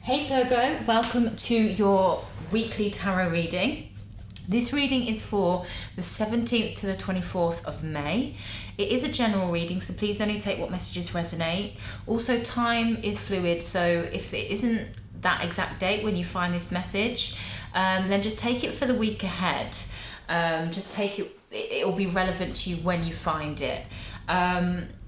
Hey Virgo, welcome to your weekly tarot reading. This reading is for the 17th to the 24th of May. It is a general reading, so please only take what messages resonate. Also, time is fluid, so if it isn't that exact date when you find this message, then just take it for the week ahead. Just take it, it'll be relevant to you when you find it.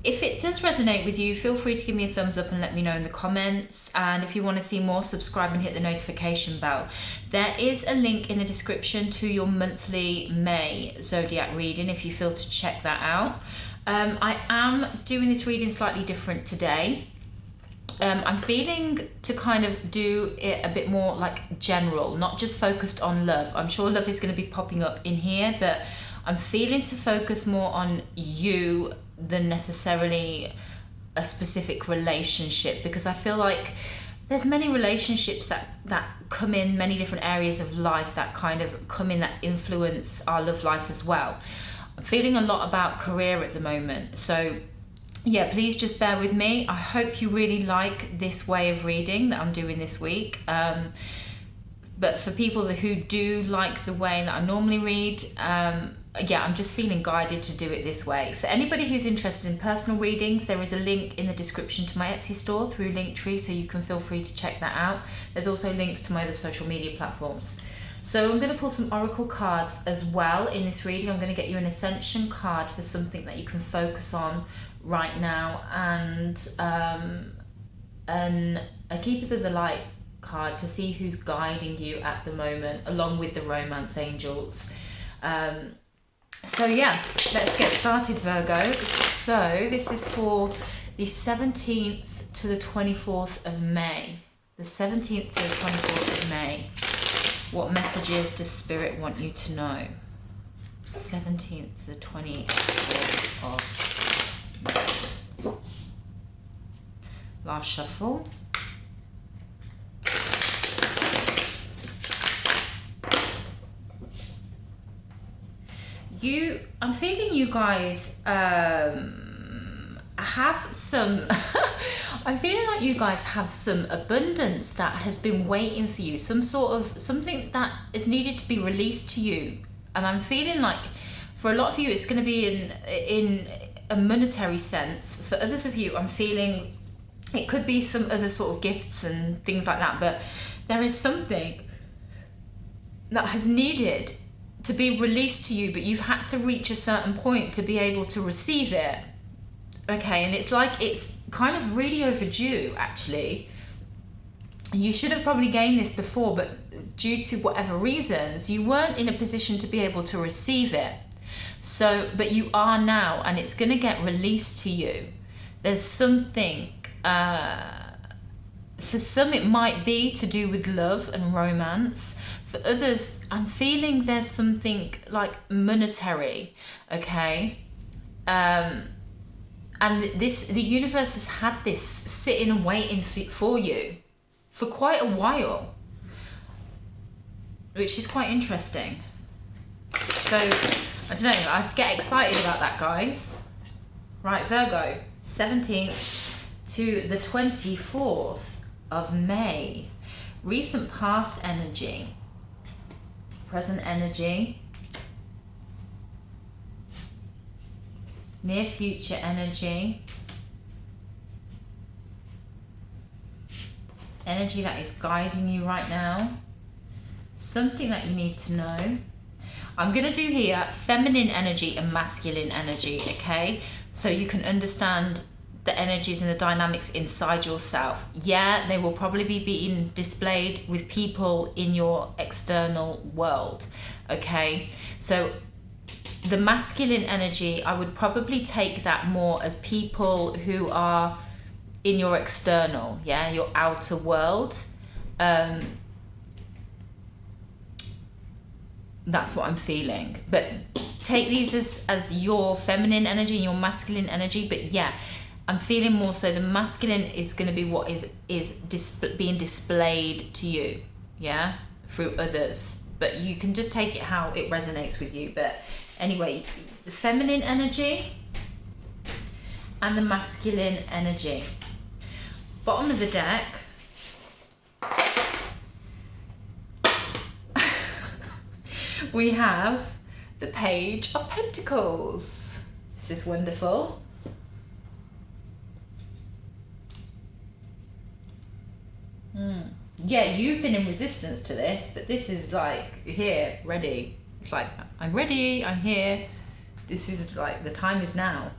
If it does resonate with you, feel free to give me a thumbs up and let me know in the comments. And if you want to see more, subscribe and hit the notification bell. There is a link in the description to your monthly May Zodiac reading if you feel to check that out. I am doing this reading slightly different today. I'm feeling to kind of do it a bit more like general, not just focused on love. I'm sure love is going to be popping up in here, but I'm feeling to focus more on you than necessarily a specific relationship, because I feel like there's many relationships that come in many different areas of life that kind of come in that influence our love life as well. I'm feeling a lot about career at the moment, so yeah, please just bear with me. I hope you really like this way of reading that I'm doing this week. But for people who do like the way that I normally read, yeah, I'm just feeling guided to do it this way. For anybody who's interested in personal readings, there is a link in the description to my Etsy store through Linktree, so you can feel free to check that out. There's also links to my other social media platforms. So I'm going to pull some oracle cards as well in this reading. I'm going to get you an ascension card for something that you can focus on right now, and a keepers of the light card to see who's guiding you at the moment, along with the romance angels. So yeah, let's get started, Virgo. So this is for the 17th to the 24th of May. The 17th to the 24th of May. What messages does Spirit want you to know? 17th to the 24th of May. Last shuffle. I'm feeling you guys have some I'm feeling like you guys have some abundance that has been waiting for you, something that is needed to be released to you. And I'm feeling like for a lot of you it's going to be in a monetary sense. For others of you, I'm feeling it could be some other sort of gifts and things like that, but there is something that has needed to be released to you, but you've had to reach a certain point to be able to receive it. Okay, and it's like it's kind of really overdue, actually. You should have probably gained this before, but due to whatever reasons, you weren't in a position to be able to receive it. So, but you are now, and it's going to get released to you. There's something, for some it might be to do with love and romance. For others, I'm feeling there's something like monetary, okay? And the universe has had this sitting and waiting for you for quite a while, which is quite interesting. So, I don't know, I'd get excited about that, guys. Right, Virgo, 17th to the 24th of May. Recent past energy. Present energy, near future energy, energy that is guiding you right now, something that you need to know. I'm going to do here feminine energy and masculine energy, okay? So you can understand the energies and the dynamics inside yourself. Yeah, they will probably be being displayed with people in your external world, okay? So the masculine energy, I would probably take that more as people who are in your external, yeah, your outer world. That's what I'm feeling. But take these as your feminine energy and your masculine energy, but yeah, I'm feeling more so the masculine is going to be what is being displayed to you, yeah, through others. But you can just take it how it resonates with you. But anyway, the feminine energy and the masculine energy. Bottom of the deck, we have the Page of Pentacles. This is wonderful. Yeah, you've been in resistance to this, but this is like here, ready. It's like, I'm ready, I'm here. This is like, the time is now.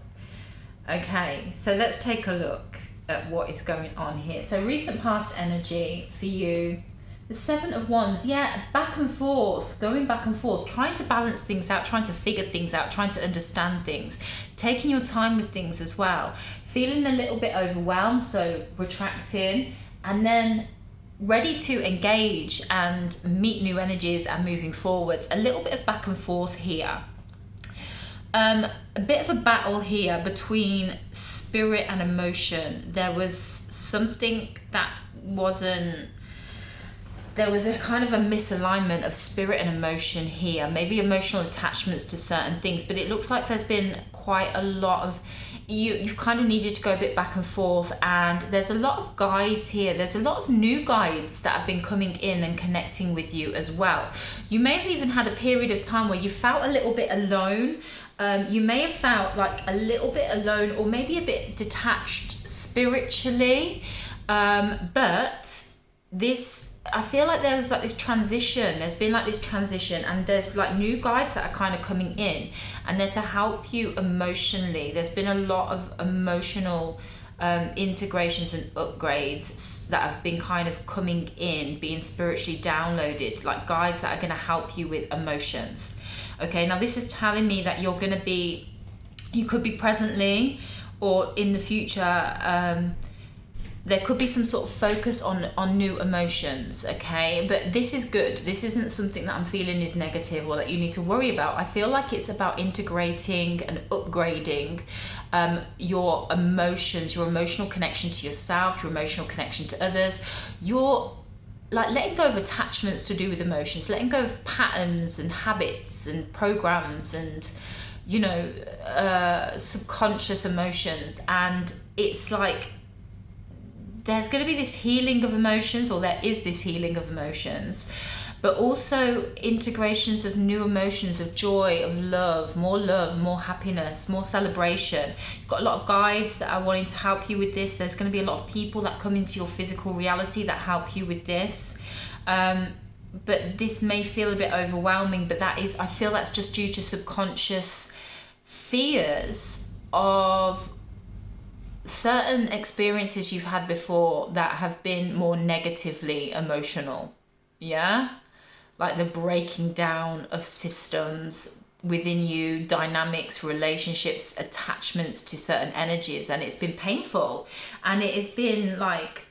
Okay, so let's take a look at what is going on here. So recent past energy for you. The Seven of Wands, yeah, back and forth, going back and forth, trying to balance things out, trying to figure things out, trying to understand things, taking your time with things as well, feeling a little bit overwhelmed, so retracting, and then ready to engage and meet new energies and moving forwards. A little bit of back and forth here. A bit of a battle here between spirit and emotion. There was something that wasn't, there was a kind of a misalignment of spirit and emotion here, maybe emotional attachments to certain things, but it looks like there's been quite a lot of, you've kind of needed to go a bit back and forth, and there's a lot of guides here. There's a lot of new guides that have been coming in and connecting with you as well. You may have even had a period of time where you felt a little bit alone. You may have felt like a little bit alone, or maybe a bit detached spiritually, but this, I feel like there was like this transition. There's been like this transition, and there's like new guides that are kind of coming in, and they're to help you emotionally. There's been a lot of emotional integrations and upgrades that have been kind of coming in, being spiritually downloaded, like guides that are going to help you with emotions. Okay, now this is telling me that you're going to be, you could be presently or in the future, there could be some sort of focus on new emotions, okay? But this is good. This isn't something that I'm feeling is negative or that you need to worry about. I feel like it's about integrating and upgrading your emotions, your emotional connection to yourself, your emotional connection to others, your like letting go of attachments to do with emotions, letting go of patterns and habits and programs and, you know, subconscious emotions. And it's like, there's going to be this healing of emotions, or there is this healing of emotions, but also integrations of new emotions, of joy, of love, more happiness, more celebration. You've got a lot of guides that are wanting to help you with this. There's going to be a lot of people that come into your physical reality that help you with this. But this may feel a bit overwhelming, but that is, I feel that's just due to subconscious fears of certain experiences you've had before that have been more negatively emotional. Yeah, like the breaking down of systems within you, dynamics, relationships, attachments to certain energies, and it's been painful, and it has been like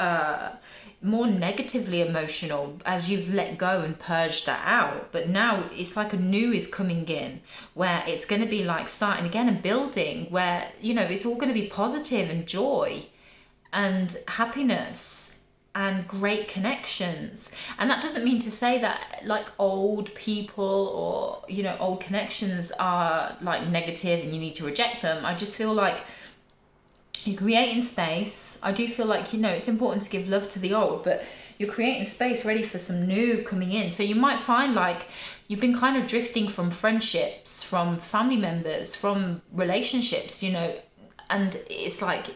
more negatively emotional as you've let go and purged that out. But now it's like a new is coming in, where it's going to be like starting again and building, where, you know, it's all going to be positive and joy and happiness and great connections. And that doesn't mean to say that like old people or, you know, old connections are like negative and you need to reject them. I just feel like you're creating space. I do feel like, you know, it's important to give love to the old, but you're creating space ready for some new coming in. So you might find like you've been kind of drifting from friendships, from family members, from relationships, you know, and it's like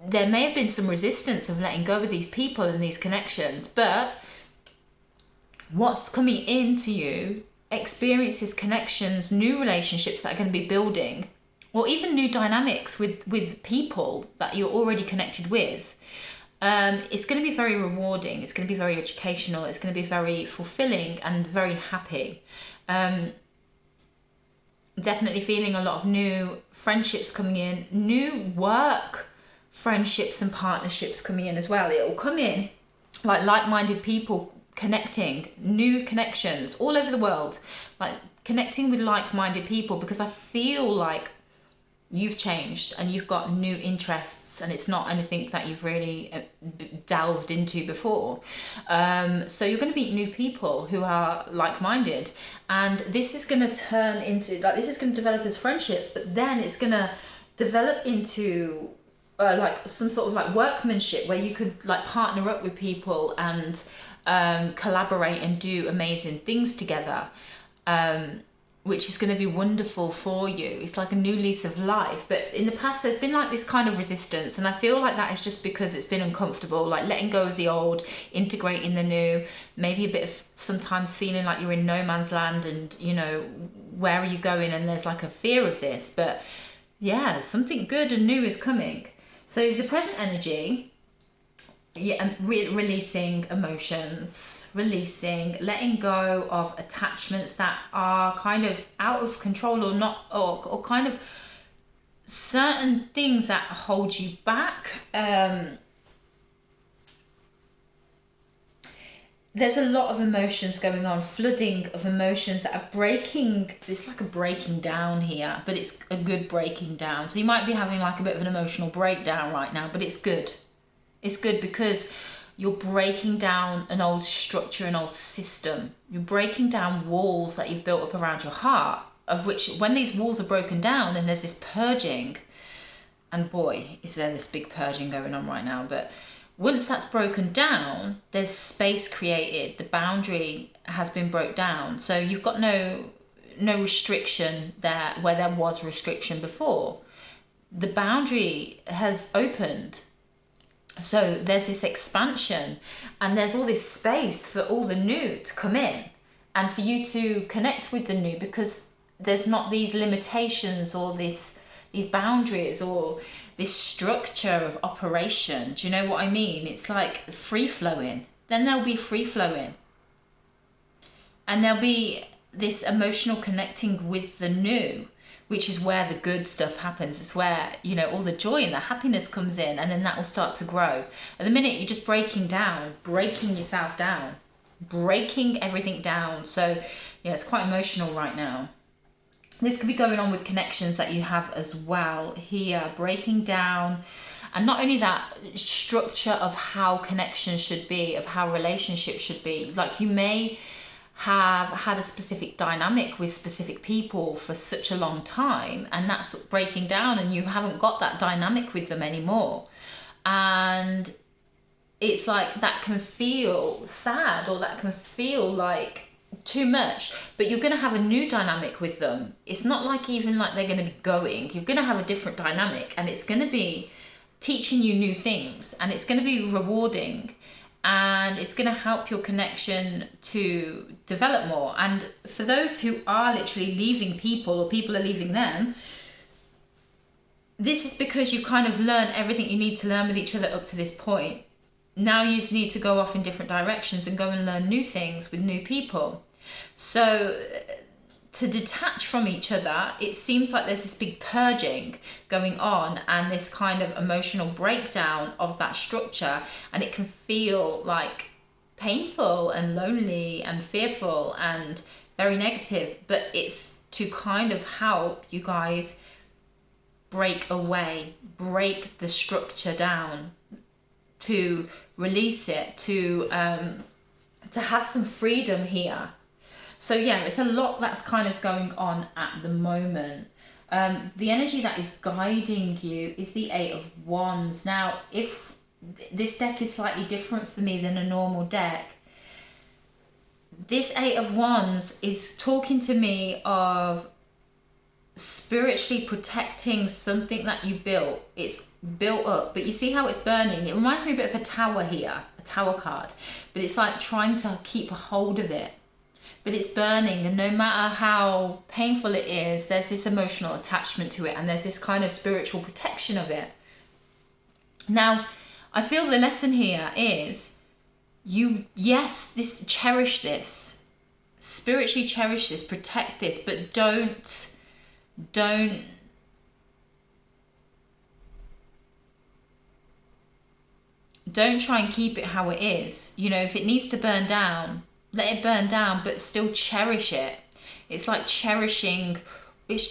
there may have been some resistance of letting go of these people and these connections, but what's coming into you, experiences, connections, new relationships that are going to be building, or even new dynamics with people that you're already connected with, it's going to be very rewarding. It's going to be very educational. It's going to be very fulfilling and very happy. Definitely feeling a lot of new friendships coming in, new work friendships and partnerships coming in as well. It will come in like like-minded people connecting, new connections all over the world, like connecting with like-minded people, because I feel like you've changed and you've got new interests, and it's not anything that you've really delved into before. So you're going to meet new people who are like-minded, and this is going to turn into, like, this is going to develop as friendships, but then it's going to develop into like some sort of like workmanship, where you could like partner up with people and collaborate and do amazing things together, which is going to be wonderful for you. It's like a new lease of life. But in the past, there's been like this kind of resistance, and I feel like that is just because it's been uncomfortable, like letting go of the old, integrating the new, maybe a bit of sometimes feeling like you're in no man's land and, you know, where are you going? And there's like a fear of this. But yeah, something good and new is coming. So the present energy, yeah, releasing emotions, letting go of attachments that are kind of out of control or not, or kind of certain things that hold you back. There's a lot of emotions going on, flooding of emotions that are breaking. It's like a breaking down here, but it's a good breaking down. So you might be having like a bit of an emotional breakdown right now, but it's good. It's good because you're breaking down an old structure, an old system. You're breaking down walls that you've built up around your heart, of which when these walls are broken down and there's this purging, and boy, is there this big purging going on right now. But once that's broken down, there's space created. The boundary has been broke down. So you've got no restriction there where there was restriction before. The boundary has opened. So there's this expansion and there's all this space for all the new to come in and for you to connect with the new, because there's not these limitations or these boundaries or this structure of operation. Do you know what I mean? It's like free flowing. Then there'll be free flowing. And there'll be this emotional connecting with the new, which is where the good stuff happens. It's where, you know, all the joy and the happiness comes in, and then that will start to grow. At the minute, you're just breaking yourself down, breaking everything down. So, yeah, it's quite emotional right now. This could be going on with connections that you have as well here, breaking down. And not only that, structure of how connections should be, of how relationships should be. Like you may have had a specific dynamic with specific people for such a long time, and that's breaking down and you haven't got that dynamic with them anymore. And it's like that can feel sad, or that can feel like too much, but you're going to have a new dynamic with them. It's not like even like they're going to be going. You're going to have a different dynamic, and it's going to be teaching you new things, and it's going to be rewarding, and it's going to help your connection to develop more. And for those who are literally leaving people, or people are leaving them, this is because you kind of learned everything you need to learn with each other up to this point. Now you just need to go off in different directions and go and learn new things with new people. So to detach from each other, it seems like there's this big purging going on and this kind of emotional breakdown of that structure, and it can feel like painful and lonely and fearful and very negative, but it's to kind of help you guys break the structure down, to release it, to have some freedom here. So yeah, it's a lot that's kind of going on at the moment. The energy that is guiding you is the Eight of Wands. Now, if this deck is slightly different for me than a normal deck, this Eight of Wands is talking to me of spiritually protecting something that you built. It's built up, but you see how it's burning? It reminds me a bit of a tower here, a tower card, but it's like trying to keep a hold of it. But it's burning, and no matter how painful it is, there's this emotional attachment to it, and there's this kind of spiritual protection of it. Now, I feel the lesson here is cherish this, spiritually cherish this, protect this, but don't try and keep it how it is. You know, if it needs to burn down, let it burn down, but still cherish it. It's like cherishing. It's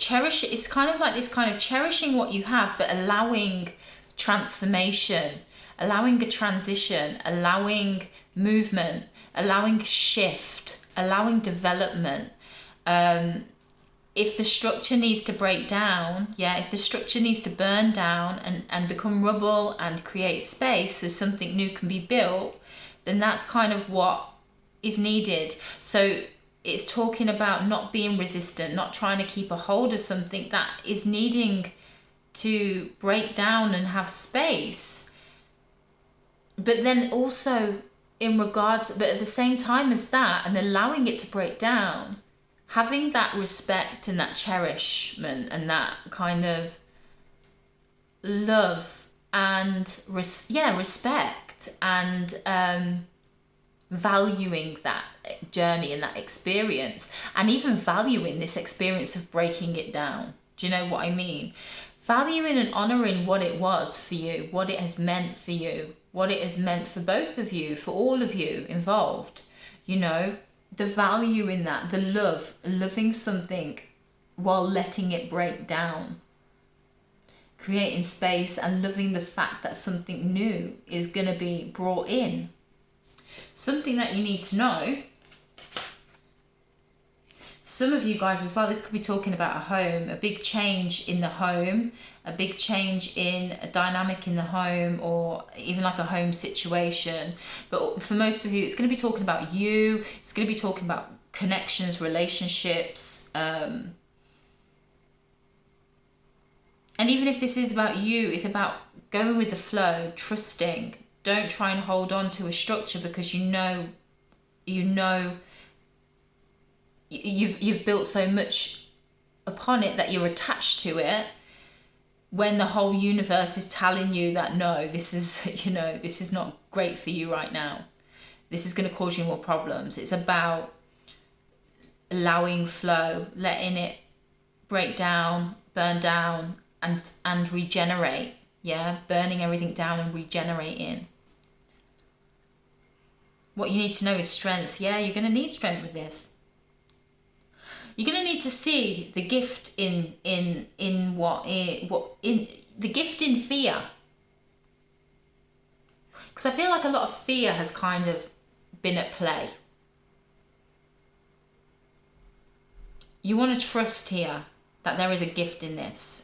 kind of like this kind of cherishing what you have, but allowing transformation, allowing a transition, allowing movement, allowing shift, allowing development. If the structure needs to break down, if the structure needs to burn down and become rubble and create space so something new can be built, then that's kind of what is needed. So it's talking about not being resistant, not trying to keep a hold of something that is needing to break down and have space. But then also in regards, but at the same time as that, and allowing it to break down, having that respect and that cherishment and that kind of love and respect and valuing that journey and that experience, and even valuing this experience of breaking it down. Do you know what I mean? Valuing and honouring what it was for you, what it has meant for you, what it has meant for both of you, for all of you involved. You know, the value in that, the love, loving something while letting it break down. Creating space and loving the fact that something new is going to be brought in. Something that you need to know. Some of you guys as well, this could be talking about a home, a big change in the home, a big change in a dynamic in the home, or even like a home situation. But for most of you, it's going to be talking about you. It's going to be talking about connections, relationships. And even if this is about you, it's about going with the flow, trusting. Don't try and hold on to a structure because you know you've built so much upon it that you're attached to it, when the whole universe is telling you that no, this is not great for you right now. This is going to cause you more problems. It's about allowing flow, letting it break down, burn down, and regenerate. Yeah, burning everything down and regenerating. What you need to know is strength. Yeah, you're going to need strength with this. You're going to need to see the gift in the gift in fear. Because I feel like a lot of fear has kind of been at play. You want to trust here that there is a gift in this.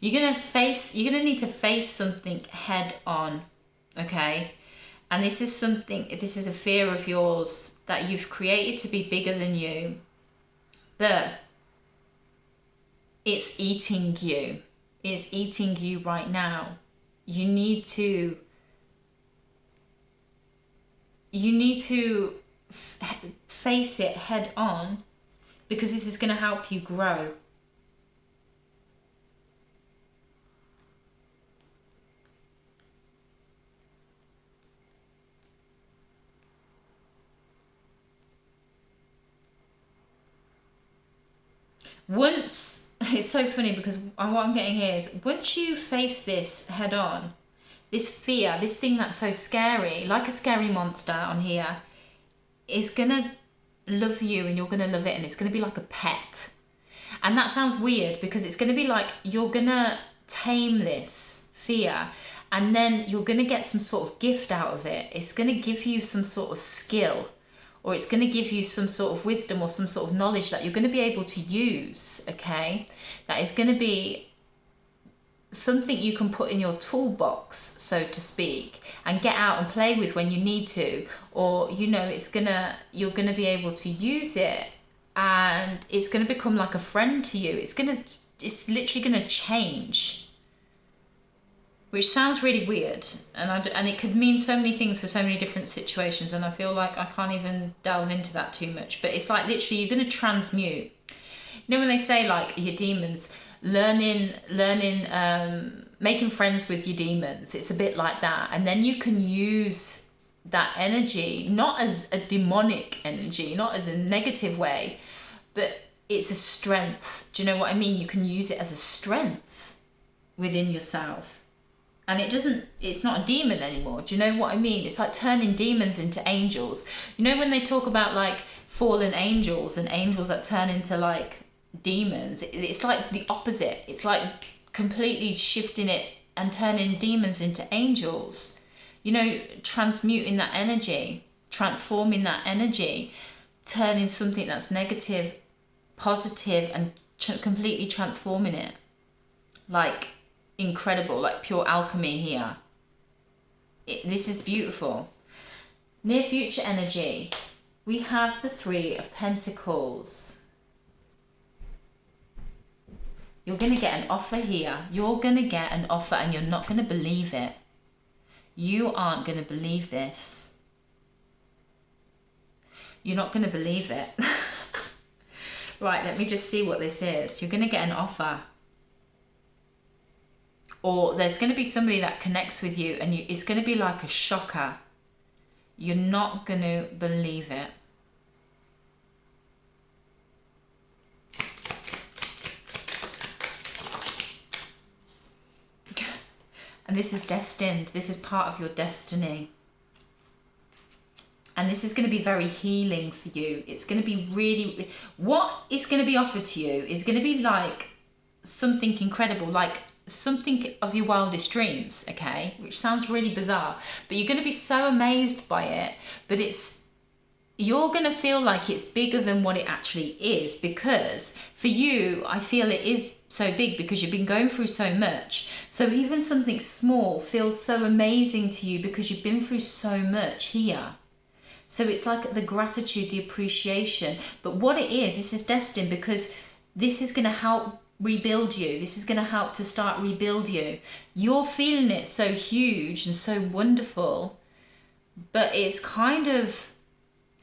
You're going to need to face something head on, okay? And this is a fear of yours that you've created to be bigger than you, but it's eating you. It's eating you right now. You need to face it head on, because this is going to help you grow. It's so funny because what I'm getting here is, once you face this head on, this fear, this thing that's so scary, like a scary monster on here, is gonna love you and you're gonna love it, and it's gonna be like a pet. And that sounds weird because it's gonna be like you're gonna tame this fear, and then you're gonna get some sort of gift out of it. It's gonna give you some sort of skill, or it's going to give you some sort of wisdom or some sort of knowledge that you're going to be able to use, okay? That is going to be something you can put in your toolbox, so to speak, and get out and play with when you need to. Or, you're going to be able to use it, and it's going to become like a friend to you. It's literally going to change. Which sounds really weird, and it could mean so many things for so many different situations, and I feel like I can't even delve into that too much. But it's like literally you're going to transmute. When they say like your demons, learning, making friends with your demons, it's a bit like that. And then you can use that energy, not as a demonic energy, not as a negative way, but it's a strength. Do you know what I mean? You can use it as a strength within yourself. And it's not a demon anymore. Do you know what I mean? It's like turning demons into angels. When they talk about like fallen angels and angels that turn into like demons, it's like the opposite. It's like completely shifting it and turning demons into angels. Transmuting that energy, transforming that energy, turning something that's negative, positive, and completely transforming it. Like, incredible, like pure alchemy here. This is beautiful. Near future energy, we have the Three of Pentacles. You're going to get an offer here. You're going to get an offer and you're not going to believe it. You aren't going to believe this. You're not going to believe it. Right, let me just see what this is. You're going to get an offer. Or there's going to be somebody that connects with you and it's going to be like a shocker. You're not going to believe it. And this is destined. This is part of your destiny. And this is going to be very healing for you. It's going to be really... What is going to be offered to you is going to be like something incredible, like something of your wildest dreams, okay? Which sounds really bizarre. But you're going to be so amazed by it. But you're going to feel like it's bigger than what it actually is. Because for you, I feel it is so big because you've been going through so much. So even something small feels so amazing to you because you've been through so much here. So it's like the gratitude, the appreciation. But what it is, this is destined because this is going to help rebuild you. This is going to help to start rebuild you. You're feeling it so huge and so wonderful. But it's kind of...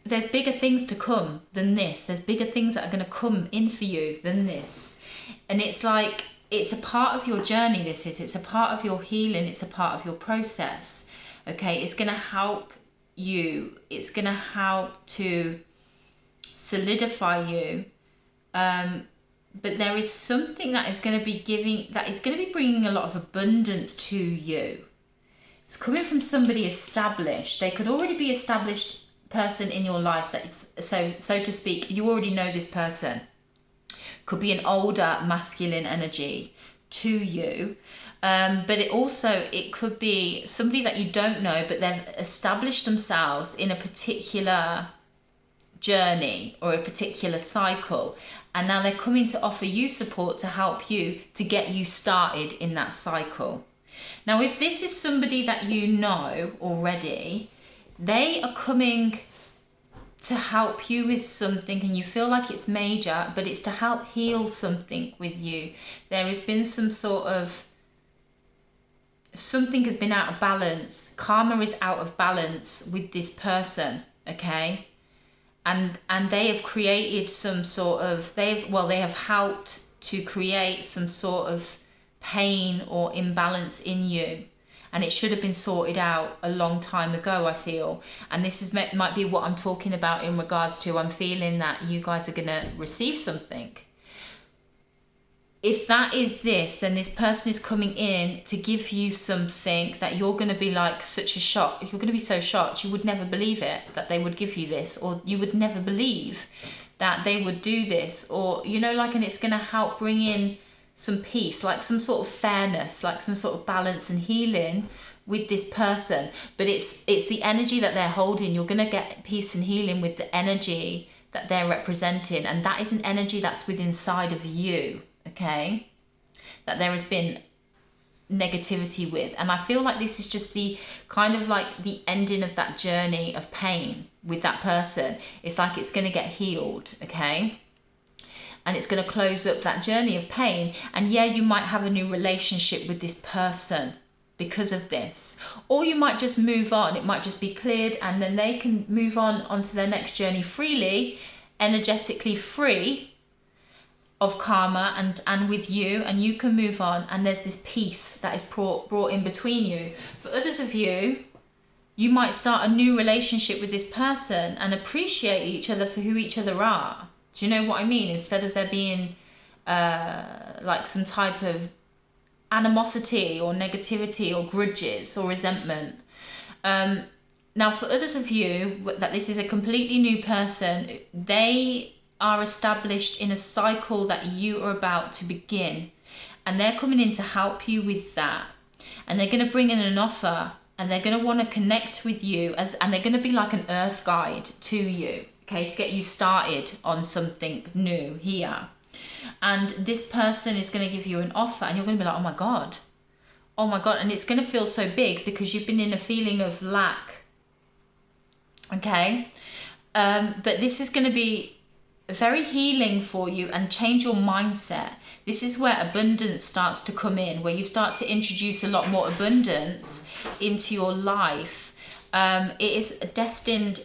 There's bigger things to come than this. There's bigger things that are going to come in for you than this. And it's like, it's a part of your journey, this is. It's a part of your healing. It's a part of your process. Okay, it's going to help you. It's going to help to solidify you. But there is something that is going to be bringing a lot of abundance to you. It's coming from somebody established. They could already be established person in your life that is, so to speak, you already know this person. Could be an older masculine energy to you, but it could be somebody that you don't know, but they've established themselves in a particular journey or a particular cycle, and now they're coming to offer you support to help you to get you started in that cycle. Now, if this is somebody that you know already, they are coming to help you with something and you feel like it's major, but it's to help heal something with you. There has been some sort of... Something has been out of balance. Karma is out of balance with this person, okay? And they have created some sort of... They have helped to create some sort of pain or imbalance in you. And it should have been sorted out a long time ago, I feel. And this might be what I'm talking about in regards to, I'm feeling that you guys are going to receive something. If that is this, then this person is coming in to give you something that you're going to be like such a shock. You're going to be so shocked. You would never believe it, that they would give you this. Or you would never believe that they would do this. Or, and it's going to help bring in some peace, like some sort of fairness, like some sort of balance and healing with this person. But it's the energy that they're holding. You're going to get peace and healing with the energy that they're representing, and that is an energy that's within inside of you, okay, that there has been negativity with. And I feel like this is just the kind of like the ending of that journey of pain with that person. It's like it's going to get healed, okay, and it's going to close up that journey of pain. And yeah, you might have a new relationship with this person because of this, or you might just move on. It might just be cleared, and then they can move on onto their next journey freely, energetically free of karma and with you, and you can move on, and there's this peace that is brought in between you. For others of you, you might start a new relationship with this person and appreciate each other for who each other are. Do you know what I mean? Instead of there being like some type of animosity or negativity or grudges or resentment. Now, for others of you, that this is a completely new person, they are established in a cycle that you are about to begin, and they're coming in to help you with that, and they're going to bring in an offer, and they're going to want to connect with you, and they're going to be like an earth guide to you, okay, to get you started on something new here. And this person is going to give you an offer, and you're going to be like, oh my God, Oh my God, and it's going to feel so big because you've been in a feeling of lack. Okay? But this is going to be very healing for you and change your mindset. This is where abundance starts to come in, where you start to introduce a lot more abundance into your life. It is a destined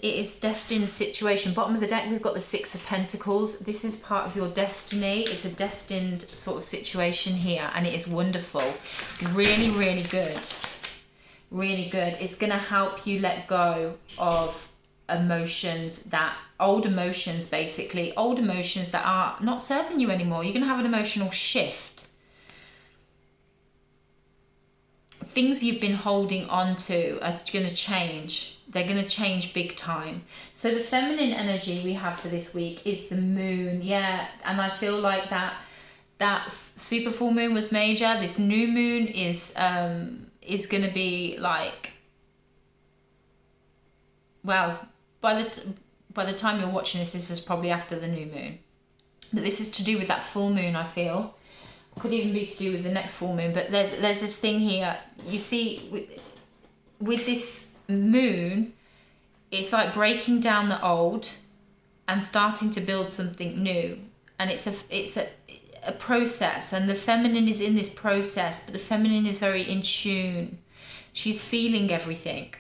situation. Bottom of the deck, we've got the Six of Pentacles. This is part of your destiny. It's a destined sort of situation here, and it is wonderful. Really, really good. Really good. It's going to help you let go of emotions, old emotions that are not serving you anymore. You're going to have an emotional shift. Things you've been holding on to are going to change. They're going to change big time. So the feminine energy we have for this week is the moon. Yeah, and I feel like that super full moon was major. This new moon is going to be like, well, by the time you're watching this is probably after the new moon. But this is to do with that full moon, I feel. Could even be to do with the next full moon. But there's this thing here. You see, with this moon, it's like breaking down the old and starting to build something new. And it's a process. And the feminine is in this process. But the feminine is very in tune. She's feeling everything.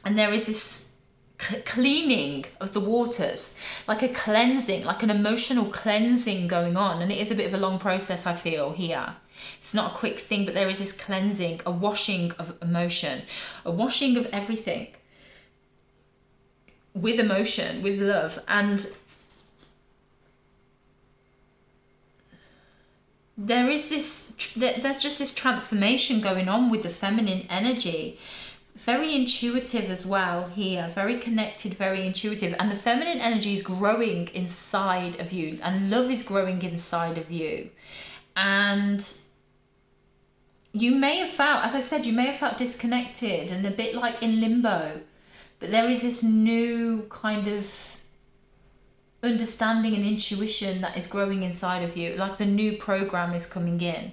And there is this cleaning of the waters, like a cleansing, like an emotional cleansing going on. And it is a bit of a long process, I feel, here. It's not a quick thing, but there is this cleansing, a washing of emotion, a washing of everything with emotion, with love. And there's just this transformation going on with the feminine energy. Very intuitive as well here, very connected, very intuitive. And the feminine energy is growing inside of you, and love is growing inside of you. And you may have felt, as I said, you may have felt disconnected and a bit like in limbo. But there is this new kind of understanding and intuition that is growing inside of you, like the new program is coming in.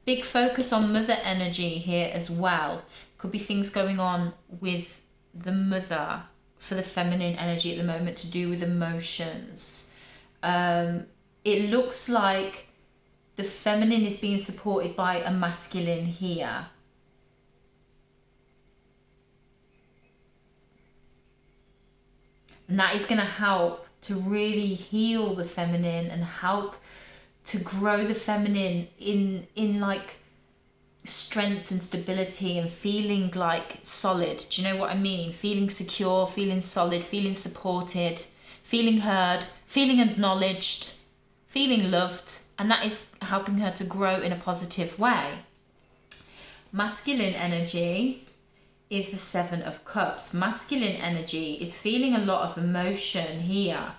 Big focus on mother energy here as well. Could be things going on with the mother for the feminine energy at the moment to do with emotions. It looks like the feminine is being supported by a masculine here. And that is going to help to really heal the feminine and help to grow the feminine in like strength and stability and feeling like solid. Do you know what I mean? Feeling secure, feeling solid, feeling supported, feeling heard, feeling acknowledged, feeling loved. And that is helping her to grow in a positive way. Masculine energy is the Seven of Cups. Masculine energy is feeling a lot of emotion here.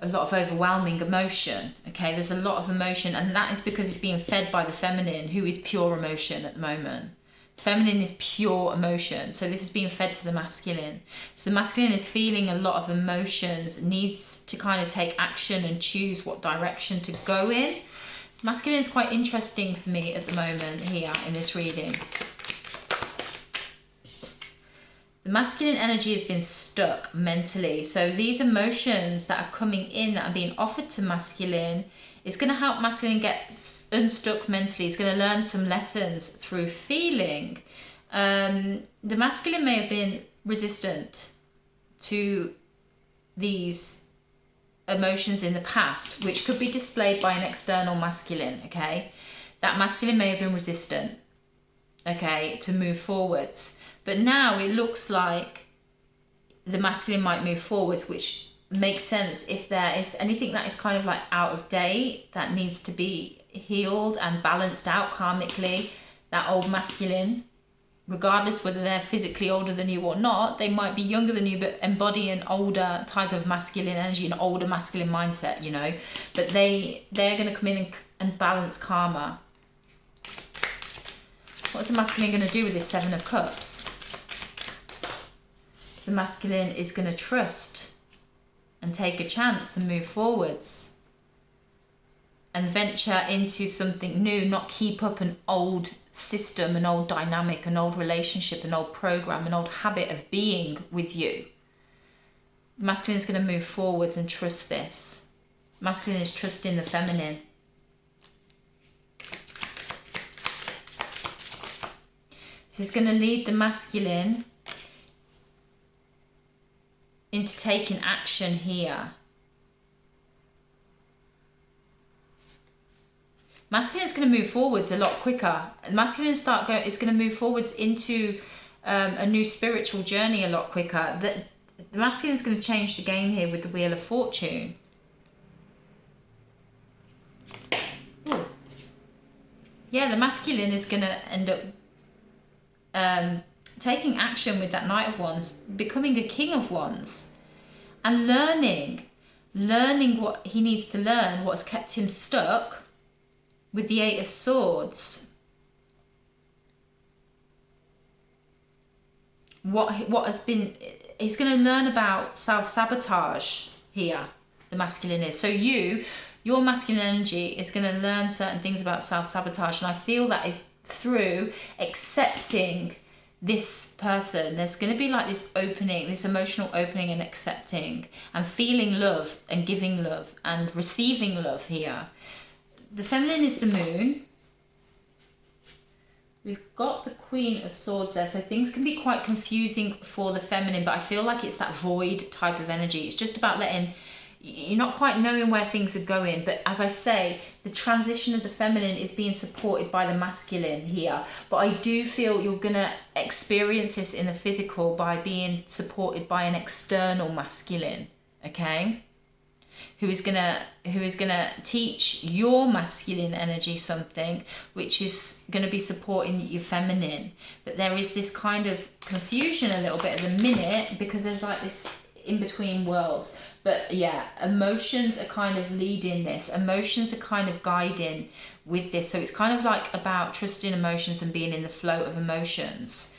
A lot of overwhelming emotion. Okay, there's a lot of emotion, and that is because it's being fed by the feminine, who is pure emotion at the moment. Feminine is pure emotion, so this is being fed to the masculine. So the masculine is feeling a lot of emotions, needs to kind of take action and choose what direction to go in. Masculine is quite interesting for me at the moment here in this reading. The masculine energy has been stuck mentally. So these emotions that are coming in, that are being offered to masculine, is going to help masculine get unstuck mentally. It's going to learn some lessons through feeling. The masculine may have been resistant to these emotions in the past, which could be displayed by an external masculine, okay? That masculine may have been resistant, okay, to move forwards. But now it looks like the masculine might move forwards, which makes sense if there is anything that is kind of like out of date that needs to be healed and balanced out karmically. That old masculine, regardless whether they're physically older than you or not, they might be younger than you but embody an older type of masculine energy, an older masculine mindset, you know. But they're going to come in and balance karma. What's the masculine going to do with this Seven of Cups? The masculine is going to trust and take a chance and move forwards. and venture into something new, not keep up an old system, an old dynamic, an old relationship, an old program, an old habit of being with you. Masculine is going to move forwards and trust this. Masculine is trusting the feminine. So it's going to lead the masculine into taking action here. Masculine is going to move forwards a lot quicker. Masculine is going to move forwards into a new spiritual journey a lot quicker. The masculine is going to change the game here with the Wheel of Fortune. Ooh. Yeah, the masculine is going to end up taking action with that Knight of Wands, becoming a King of Wands, and learning what he needs to learn, what's kept him stuck with the Eight of Swords. What has been, he's going to learn about self-sabotage here, the masculine is. So your masculine energy is going to learn certain things about self-sabotage, and I feel that is through accepting this person. There's going to be like this opening, this emotional opening, and accepting and feeling love and giving love and receiving love here. The feminine is the moon. We've got the Queen of Swords there, so things can be quite confusing for the feminine, but I feel like it's that void type of energy. It's just about you're not quite knowing where things are going, but as I say, the transition of the feminine is being supported by the masculine here. But I do feel you're going to experience this in the physical by being supported by an external masculine, okay? Who is gonna teach your masculine energy something, which is going to be supporting your feminine. But there is this kind of confusion a little bit at the minute, because there's like this in between worlds. But yeah, emotions are kind of leading this. Emotions are kind of guiding with this. So it's kind of like about trusting emotions and being in the flow of emotions.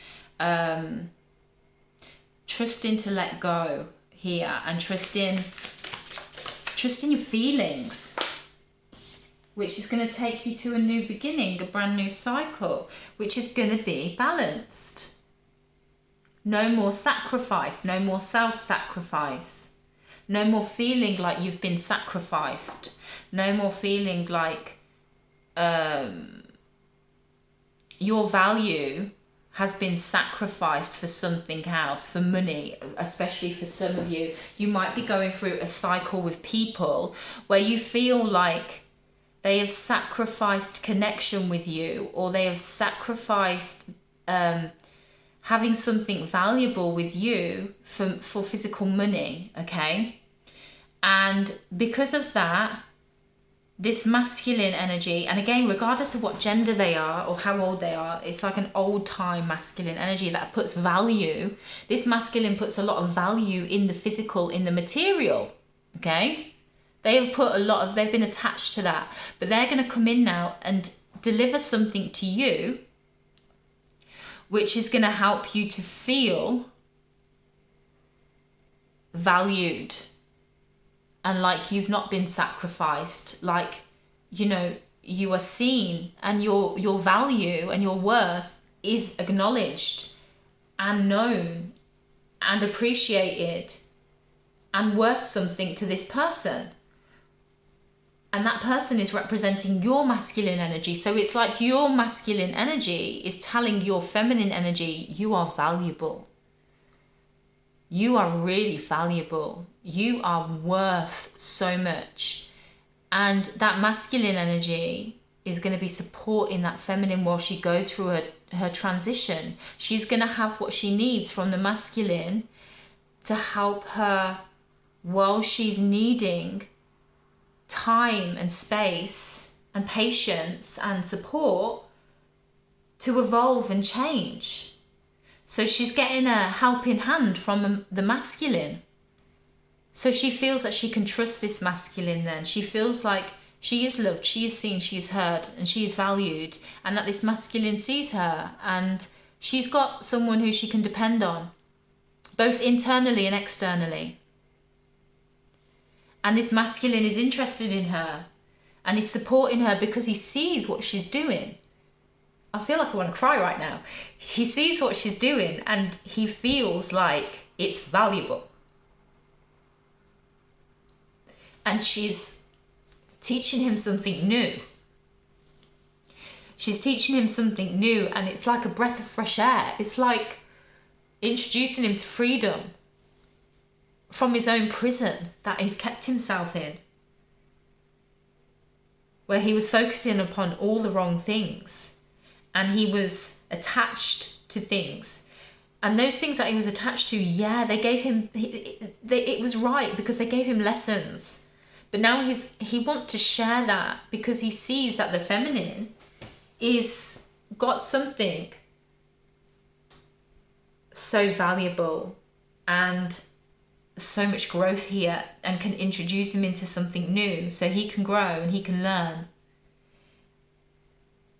Trusting to let go here, and trusting your feelings, which is going to take you to a new beginning, a brand new cycle, which is going to be balanced. No more sacrifice, no more self-sacrifice, no more feeling like you've been sacrificed, no more feeling like your value has been sacrificed for something else, for money, especially for some of you. You might be going through a cycle with people where you feel like they have sacrificed connection with you, or they have sacrificed having something valuable with you for physical money, okay? And because of that, this masculine energy, and again, regardless of what gender they are or how old they are, it's like an old time masculine energy that puts value. This masculine puts a lot of value in the physical, in the material, okay? They've been attached to that, but they're going to come in now and deliver something to you, which is going to help you to feel valued. And like you've not been sacrificed, like, you know, you are seen, and your value and your worth is acknowledged and known and appreciated and worth something to this person. And that person is representing your masculine energy. So it's like your masculine energy is telling your feminine energy, you are valuable. You are really valuable. You are worth so much. And that masculine energy is going to be supporting that feminine while she goes through her transition. She's going to have what she needs from the masculine to help her while she's needing time and space and patience and support to evolve and change. So she's getting a helping hand from the masculine. So she feels that she can trust this masculine then. She feels like she is loved, she is seen, she is heard, and she is valued. And that this masculine sees her. And she's got someone who she can depend on, both internally and externally. And this masculine is interested in her. and he's supporting her because he sees what she's doing. I feel like I want to cry right now. He sees what she's doing and he feels like it's valuable. And she's teaching him something new. She's teaching him something new, and it's like a breath of fresh air. It's like introducing him to freedom from his own prison that he's kept himself in, where he was focusing upon all the wrong things and he was attached to things. And those things that he was attached to, yeah, they gave him, it was right because they gave him lessons. But now he wants to share that because he sees that the feminine is got something so valuable and so much growth here, and can introduce him into something new so he can grow and he can learn.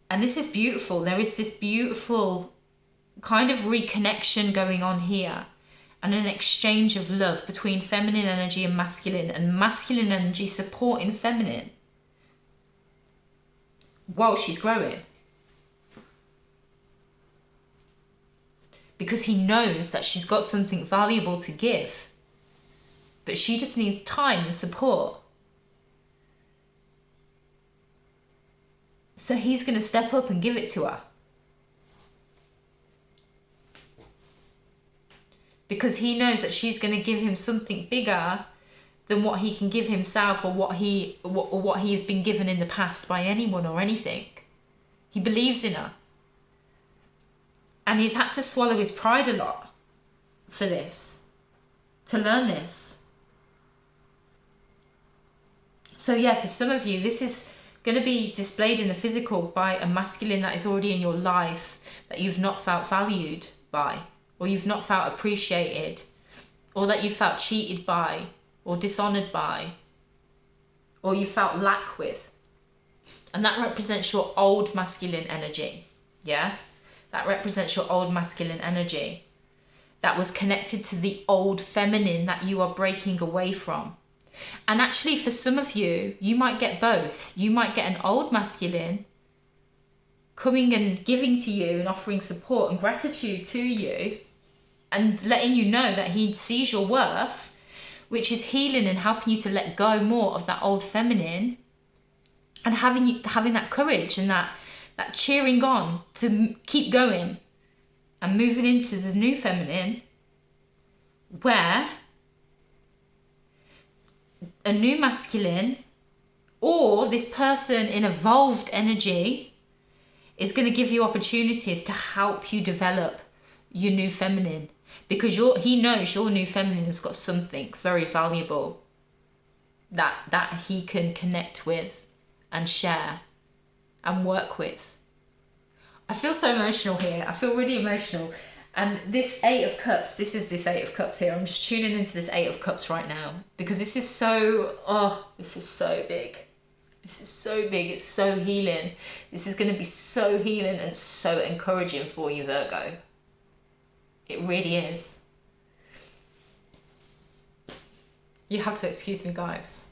And this is beautiful. There is this beautiful kind of reconnection going on here, and an exchange of love between feminine energy and masculine energy supporting feminine while she's growing. Because he knows that she's got something valuable to give, but she just needs time and support. So he's going to step up and give it to her. Because he knows that she's going to give him something bigger than what he can give himself, or what he has been given in the past by anyone or anything. He believes in her. And he's had to swallow his pride a lot for this, to learn this. So yeah, for some of you, this is going to be displayed in the physical by a masculine that is already in your life that you've not felt valued by, or you've not felt appreciated, or that you felt cheated by, or dishonoured by, or you felt lack with. And that represents your old masculine energy, yeah? That represents your old masculine energy that was connected to the old feminine that you are breaking away from. And actually, for some of you, you might get both. You might get an old masculine coming and giving to you and offering support and gratitude to you and letting you know that he sees your worth, which is healing and helping you to let go more of that old feminine, and having that courage and that cheering on to keep going and moving into the new feminine, where a new masculine or this person in evolved energy is going to give you opportunities to help you develop your new feminine, because he knows your new feminine has got something very valuable that he can connect with and share and work with. I feel so emotional here. I feel really emotional. And this Eight of Cups, this is this Eight of Cups here. I'm just tuning into this Eight of Cups right now because this is so big. This is so big. It's so healing. This is going to be so healing and so encouraging for you, Virgo. It really is. You have to excuse me, guys.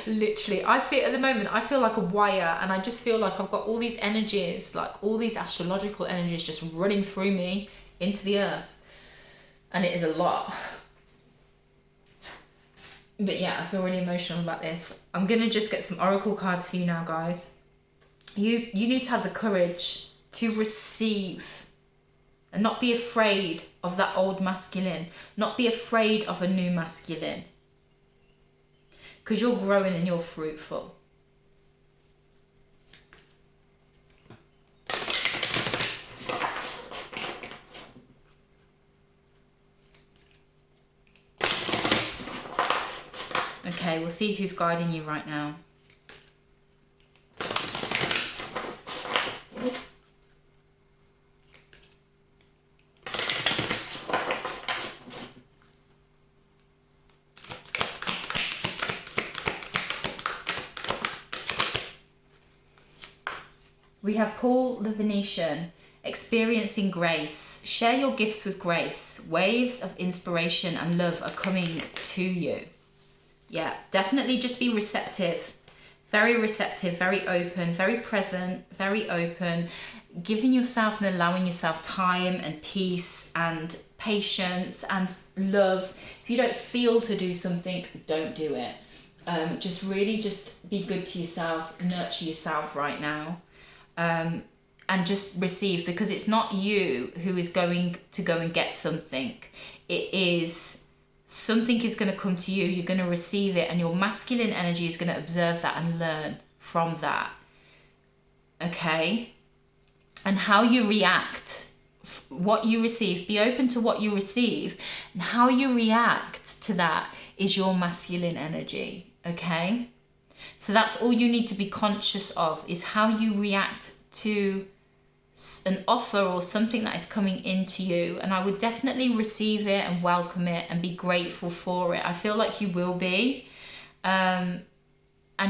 Literally, I feel like a wire, and I just feel like I've got all these energies, like all these astrological energies just running through me into the earth, and it is a lot. But yeah, I feel really emotional about this. I'm gonna just get some oracle cards for you now, guys. You need to have the courage to receive and not be afraid of that old masculine, not be afraid of a new masculine. Because you're growing and you're fruitful. Okay, we'll see who's guiding you right now. We have Paul the Venetian, experiencing grace. Share your gifts with grace. Waves of inspiration and love are coming to you. Yeah, definitely just be receptive Very receptive, very open, very present, very open, giving yourself and allowing yourself time and peace and patience and love. If you don't feel to do something, don't do it. Just really just be good to yourself, nurture yourself right now, and just receive, because it's not you who is going to go and get something. It is something is going to come to you, you're going to receive it, and your masculine energy is going to observe that and learn from that. Okay? And how you react, what you receive, be open to what you receive, and how you react to that is your masculine energy. Okay? So that's all you need to be conscious of, is how you react to an offer or something that is coming into you. And I would definitely receive it and welcome it and be grateful for it. I feel like you will be, and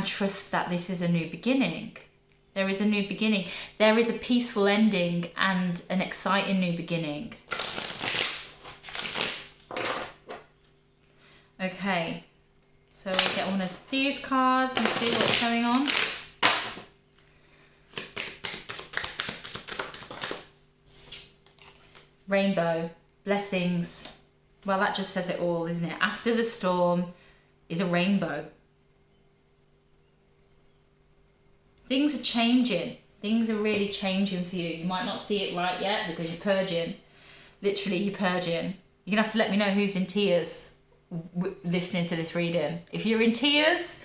trust that this is a new beginning. There is a new beginning. There is a peaceful ending and an exciting new beginning. Okay, so we'll get one of these cards and see what's going on. Rainbow, blessings. Well, that just says it all, isn't it? After the storm is a rainbow. Things are changing. Things are really changing for you. You might not see it right yet because you're purging. Literally, you're purging. You're going to have to let me know who's in tears listening to this reading. If you're in tears,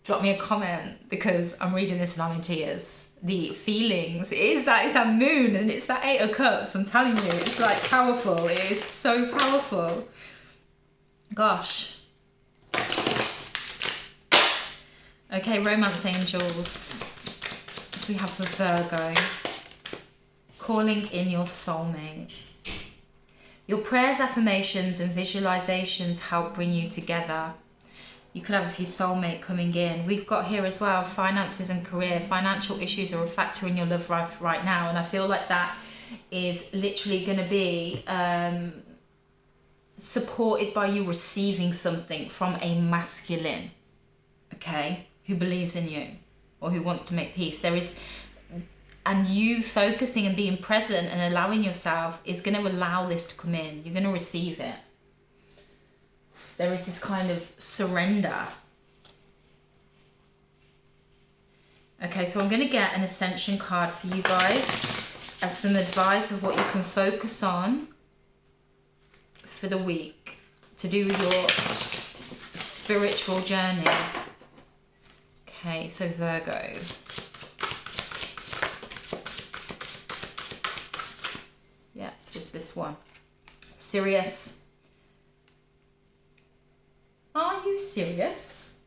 drop me a comment, because I'm reading this and I'm in tears. The feelings, it's that moon and it's that 8 of Cups. I'm telling you, it's like powerful. It is so powerful. Gosh. Okay, romance angels. We have the Virgo. Calling in your soulmate. Your prayers, affirmations and visualizations help bring you together. You could have your soulmate coming in. We've got here as well, finances and career. Financial issues are a factor in your love life right now. And I feel like that is literally going to be supported by you receiving something from a masculine, okay, who believes in you or who wants to make peace. And you focusing and being present and allowing yourself is going to allow this to come in. You're going to receive it. There is this kind of surrender. Okay, so I'm going to get an Ascension card for you guys as some advice of what you can focus on for the week to do with your spiritual journey. Okay, so Virgo. Yeah, just this one. Serious. Are you serious?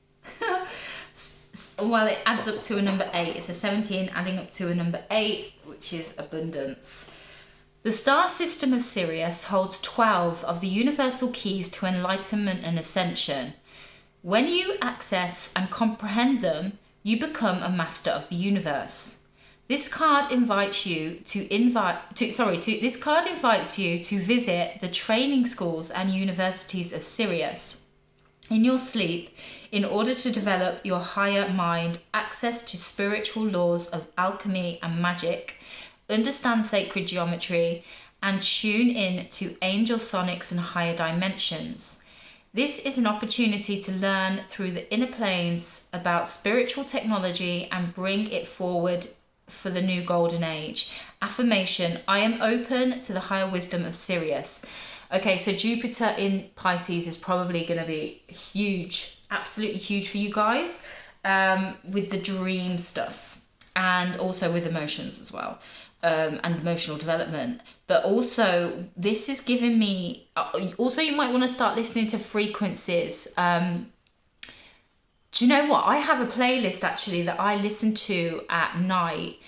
Well, it adds up to a number 8. It's a 17 adding up to a number 8, which is abundance. The star system of Sirius holds 12 of the universal keys to enlightenment and ascension. When you access and comprehend them, you become a master of the universe. This card invites you to visit the training schools and universities of Sirius in your sleep in order to develop your higher mind, access to spiritual laws of alchemy and magic, understand sacred geometry, and tune in to angel sonics and higher dimensions. This is an opportunity to learn through the inner planes about spiritual technology and bring it forward for the new golden age. Affirmation: I am open to the higher wisdom of Sirius. Okay, so Jupiter in Pisces is probably going to be huge, absolutely huge for you guys, with the dream stuff and also with emotions as well, and emotional development. But also, this is giving me, also you might want to start listening to frequencies. Do you know what? I have a playlist actually that I listen to at night,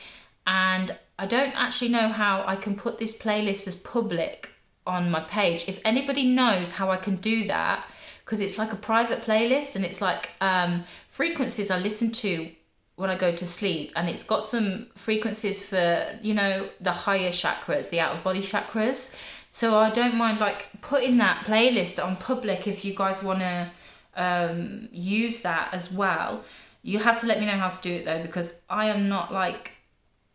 and I don't actually know how I can put this playlist as public on my page. If anybody knows how I can do that, because it's like a private playlist and it's like frequencies I listen to when I go to sleep, and it's got some frequencies for, you know, the higher chakras, the out of body chakras. So I don't mind like putting that playlist on public if you guys want to use that as well. You have to let me know how to do it though, because I am not like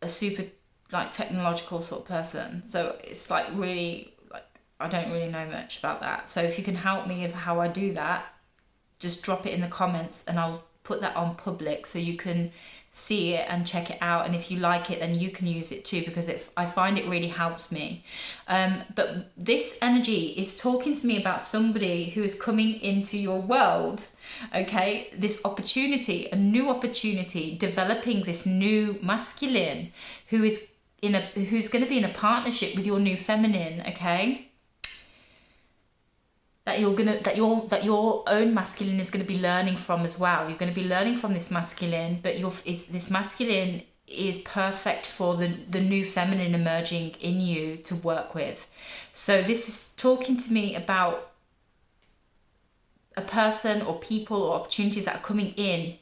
a super like technological sort of person. So it's like really like I don't really know much about that. So if you can help me with how I do that, just drop it in the comments and I'll put that on public so you can see it and check it out. And if you like it, then you can use it too, because I find it really helps me. But this energy is talking to me about somebody who is coming into your world. Okay, this opportunity, a new opportunity, developing this new masculine who's going to be in a partnership with your new feminine. Okay, that your own masculine is going to be learning from as well. You're going to be learning from this masculine, but this masculine is perfect for the new feminine emerging in you to work with. So this is talking to me about a person or people or opportunities that are coming in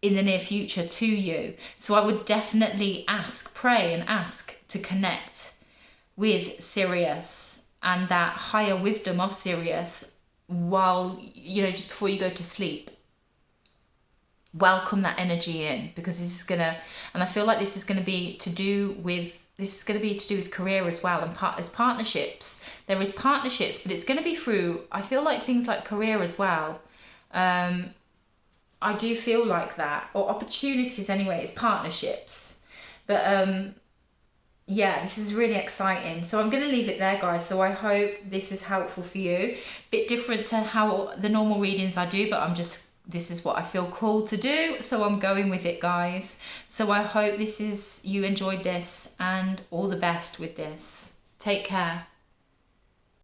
the near future to you. So I would definitely pray and ask to connect with Sirius and that higher wisdom of Sirius while, just before you go to sleep. Welcome that energy in, because this is gonna, and I feel like this is gonna be to do with career as well, and as partnerships. There is partnerships, but it's gonna be through, I feel like, things like career as well. I do feel like that, or opportunities anyway. It's partnerships, but yeah, this is really exciting. So I'm going to leave it there, guys. So I hope this is helpful for you. Bit different to how the normal readings I do, but this is what I feel called to do. So I'm going with it, guys. So I hope you enjoyed this, and all the best with this. Take care.